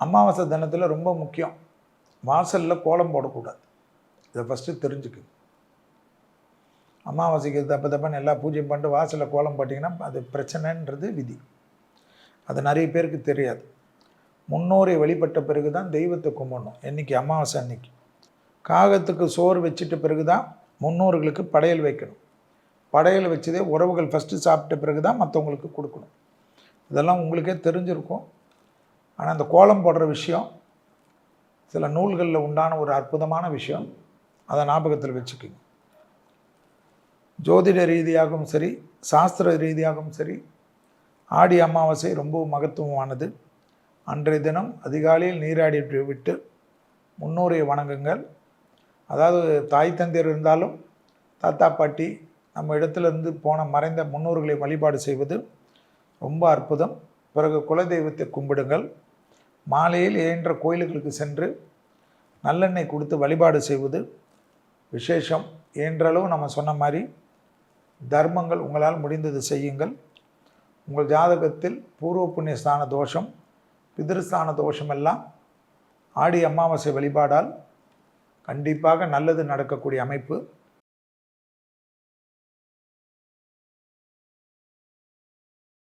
அமாவாசை தினத்தில் ரொம்ப முக்கியம், வாசலில் கோலம் போடக்கூடாது. இதை ஃபஸ்ட்டு தெரிஞ்சுக்கு. அமாவாசைக்கு தப்பன்னு எல்லா பூஜையும் பண்ணிட்டு வாசலில் கோலம் போட்டிங்கன்னா அது பிரச்சனைன்றது விதி. அது நிறைய பேருக்கு தெரியாது. முன்னோரை வழிபட்ட பிறகு தான் தெய்வத்தை கும்பிடணும். என்றைக்கு அமாவாசை அன்னைக்கு காகத்துக்கு சோறு வச்சுட்ட பிறகு தான் முன்னோர்களுக்கு படையல் வைக்கணும். படையல் வச்சதே உறவுகள் ஃபஸ்ட்டு சாப்பிட்ட பிறகு தான் மற்றவங்களுக்கு கொடுக்கணும். இதெல்லாம் உங்களுக்கே தெரிஞ்சிருக்கும். ஆனால் அந்த கோலம் போடுற விஷயம் சில நூல்களில் உண்டான ஒரு அற்புதமான விஷயம். அதை ஞாபகத்தில் வச்சுக்கோங்க. ஜோதிட ரீதியாகவும் சரி, சாஸ்திர ரீதியாகவும் சரி, ஆடி அமாவாசை ரொம்ப மகத்துவமானது. அன்றைய தினம் அதிகாலையில் நீராடி விட்டு முன்னோரை வணங்குங்கள். அதாவது தாய் தந்தையர் இருந்தாலும் தாத்தா பாட்டி நம்ம இடத்துலேருந்து போன மறைந்த முன்னோர்களை வழிபாடு செய்வது ரொம்ப அற்புதம். பிறகு குலதெய்வத்தை கும்பிடுங்கள். மாலையில் இயன்ற கோயில்களுக்கு சென்று நல்லெண்ணெய் கொடுத்து வழிபாடு செய்வது விசேஷம். இயன்றளவு நம்ம சொன்ன மாதிரி தர்மங்கள் உங்களால் முடிந்தது செய்யுங்கள். உங்கள் ஜாதகத்தில் பூர்வ புண்ணிய ஸ்தான தோஷம், பிதிருஸ்தான தோஷம் எல்லாம் ஆடி அமாவாசை வழிபாடால் கண்டிப்பாக நல்லது நடக்கக்கூடிய அமைப்பு.